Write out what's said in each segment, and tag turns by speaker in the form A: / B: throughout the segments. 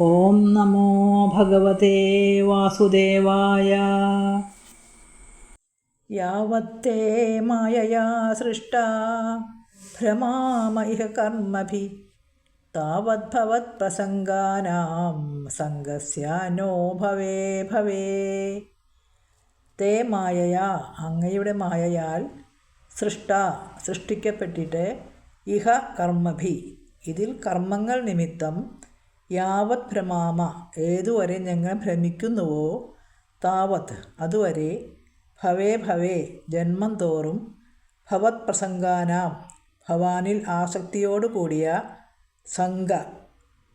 A: ഓം നമോ ഭഗവതേ വാസുദേവായ. യാവത്തേ മായയാ സൃഷ്ടാ ഭ്രമാമ ഇഹ കർമ്മഭി താവദ്ഭവത്പ്രസംഗാനാം സംഗസ്യാനോ ഭവേ ഭവേ. തേ മായയാ, അങ്ങയുടെ മായയാൽ, സൃഷ്ടിക്കപ്പെട്ടിട്ട്, ഇഹ കർമ്മഭി, ഇതിൽ കർമ്മങ്ങൾ നിമിത്തം, യാവത് ഭ്രമാമ, ഏതുവരെ ഞങ്ങൾ ഭ്രമിക്കുന്നുവോ, താവത്, അതുവരെ, ഭവേ ഭവേ, ജന്മം തോറും, ഭവത് പ്രസംഗാനാം, ഭവാനിൽ ആസക്തിയോടുകൂടിയ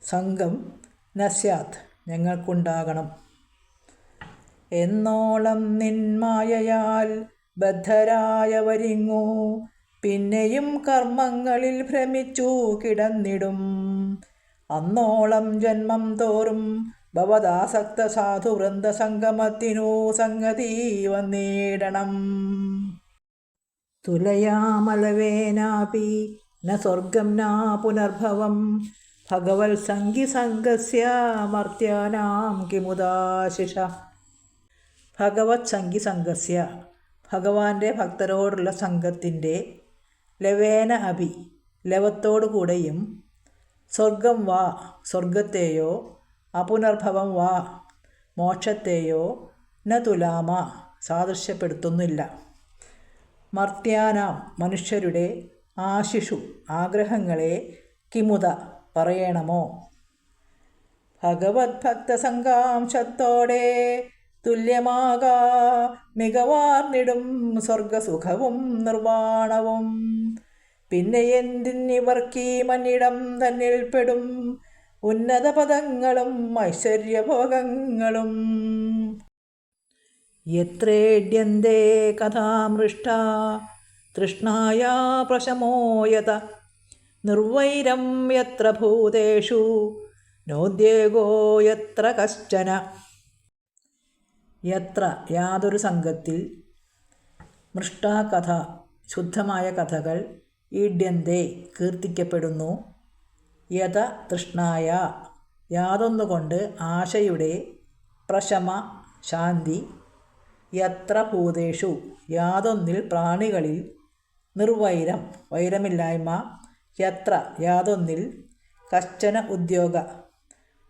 A: സംഘം നസ്യാത്, ഞങ്ങൾക്കുണ്ടാകണം. എന്നോളം നിന്മായയാൽ ബദ്ധരായവരിങ്ങു പിന്നെയും കർമ്മങ്ങളിൽ ഭ്രമിച്ചു കിടന്നിടും. അന്നോളം ജന്മം തോറും ഭവദാസക്ത സാധുവൃന്ദ സംഗമത്തിനു സംഗതി വന്നിടണം. തുലയാമലവേനാപി ന സ്വർഗം ന പുനർഭവം ഭഗവത് സംഗിസംഗസ്യ മർത്യാനാം കിമുദാശിഷ. ഭഗവത് സംഗിസംഗസ്യ, ഭഗവാന്റെ ഭക്തരോടുള്ള സംഘത്തിൻ്റെ, ലവേന അഭി, ലവത്തോടുകൂടെയും, സ്വർഗം വാ, സ്വർഗത്തെയോ, അപുനർഭവം വാ, മോക്ഷത്തെയോ, ന തുലാമ, സാദൃശ്യപ്പെടുത്തുന്നില്ല. മർത്യാനാം, മനുഷ്യരുടെ, ആശിഷു, ആഗ്രഹങ്ങളെ, കിമുത, പറയണമോ. ഭഗവത് ഭക്തസംഗാംശത്തോടെ തുല്യമാകാ മികവാർന്നിടും സ്വർഗസുഖവും നിർവാണവും. പിന്നെ എന്തിന്നിവർക്കീ മന്നിടം തന്നിൽപ്പെടും ഉന്നത പദങ്ങളും ഐശ്വര്യഭോഗങ്ങളും. യത്രേഡ്യന്തേ കഥാമൃഷ്ടാ തൃഷ്ണായാ പ്രശമോയത നിർവൈരം യത്ര ഭൂതേഷു നോദ്യേഗോ യത്ര കശ്ചന. യത്ര, യാതൊരു സംഘത്തിൽ, മൃഷ്ടാകഥ, ശുദ്ധമായ കഥകൾ, ഈഡ്യന്തേ, കീർത്തിക്കപ്പെടുന്നു, യഥ തൃഷ്ണായ, യാതൊന്നുകൊണ്ട് ആശയുടെ, പ്രശമ, ശാന്തി, യത്ര ഭൂതേഷു, യാതൊന്നിൽ പ്രാണികളിൽ, നിർവൈരം, വൈരമില്ലായ്മ, യത്ര, യാതൊന്നിൽ, കശ്ചന ഉദ്യോഗ,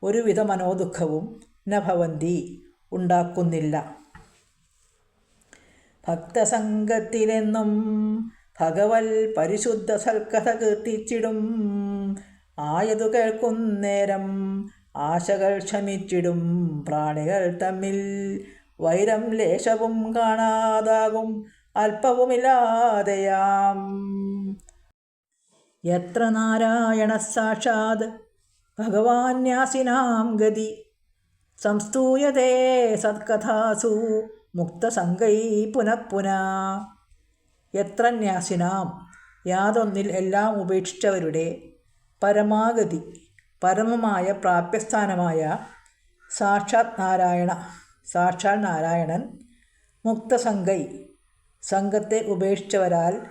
A: ഒരുവിധ മനോദുഃഖവും, ന ഭവന്തി, ഉണ്ടാക്കുന്നില്ല. ഭക്തസംഗത്തിലെന്നും ഭഗവൽ പരിശുദ്ധ സൽക്കഥ കീർത്തിച്ചിടും. ആയതു കേൾക്കുന്നേരം ആശകൾ ശമിച്ചിടും. പ്രാണികൾ തമ്മിൽ വൈരം ലേശവും കാണാതാകും അല്പവുമില്ലാതെയാം. യത്ര നാരായണ സാക്ഷാത് ഭഗവാന്യാസിനാം ഗതി സംസ്തൂയതേ സത്കഥാസു മുക്തസംഗൈ പുനഃപുനാ. യത്ര ന്യാസിനാം, യാതൊന്നിൽ എല്ലാം ഉപേക്ഷിച്ചവരുടെ, പരമാഗതി, പരമമായ പ്രാപ്യസ്ഥാനമായ, സാക്ഷാത് നാരായണ, സാക്ഷാൽ നാരായണൻ, മുക്തസംഗൈ, സംഘത്തെ ഉപേക്ഷിച്ചവരാൽ,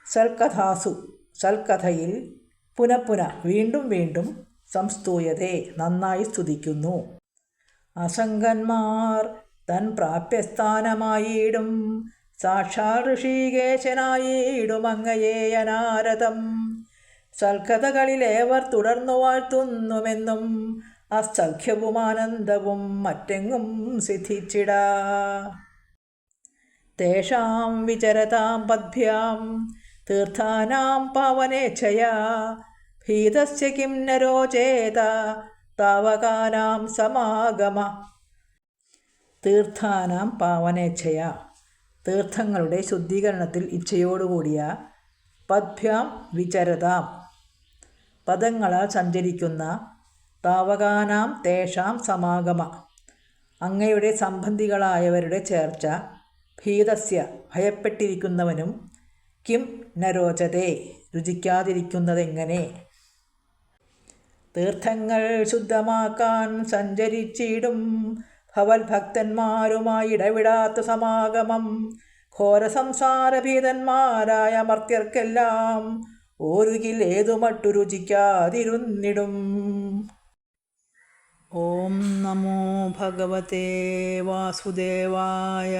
A: സൽക്കഥാസു, സൽക്കഥയിൽ, പുനഃപുന, വീണ്ടും വീണ്ടും, സംസ്തൂയതേ, നന്നായി സ്തുതിക്കുന്നു. അസംഗന്മാർ തൻ പ്രാപ്യസ്ഥാനമായിടും സാക്ഷാൽ ഋഷികേശനായിടും അങ്ങയെ അനാരതം. സൽക്കഥകളിലേവർ തുടർന്നു വാഴ്ത്തുന്നുമെന്നും അസഖ്യവും ആനന്ദവും മറ്റെങ്ങും സിദ്ധിച്ചിടാ. തേഷാം വിചരതാം പദ്ഭ്യാം തീർത്ഥാനാം പാവനേച്ഛയാ ഭീതസ്യ കിം നരോചേത താവകാനാം സമാഗമ. തീർത്ഥാനാം പാവനേച്ഛയാ, തീർത്ഥങ്ങളുടെ ശുദ്ധീകരണത്തിൽ ഇച്ഛയോടുകൂടിയ, പദ്ഭ്യാം വിചരതാം, പദങ്ങളാൽ സഞ്ചരിക്കുന്ന, താവകാനാം തേഷാം സമാഗമ, അങ്ങയുടെ സംബന്ധികളായവരുടെ ചേർച്ച, ഭീതസ്യ, ഭയപ്പെട്ടിരിക്കുന്നവനും, കിം നരോചതേ, രുചിക്കാതിരിക്കുന്നതെങ്ങനെ. തീർത്ഥങ്ങൾ ശുദ്ധമാക്കാൻ സഞ്ചരിച്ചിടും ഭവൽ ഭക്തന്മാരുമായി ഇടവിടാത്ത സമാഗമം. ഘോരസംസാരഭീതന്മാരായ മർത്യർക്കെല്ലാം ഓരുകിൽ ഏതുമട്ടു രുചിക്കാതിരുന്നിടും. ഓം നമോ ഭഗവതേ വാസുദേവായ.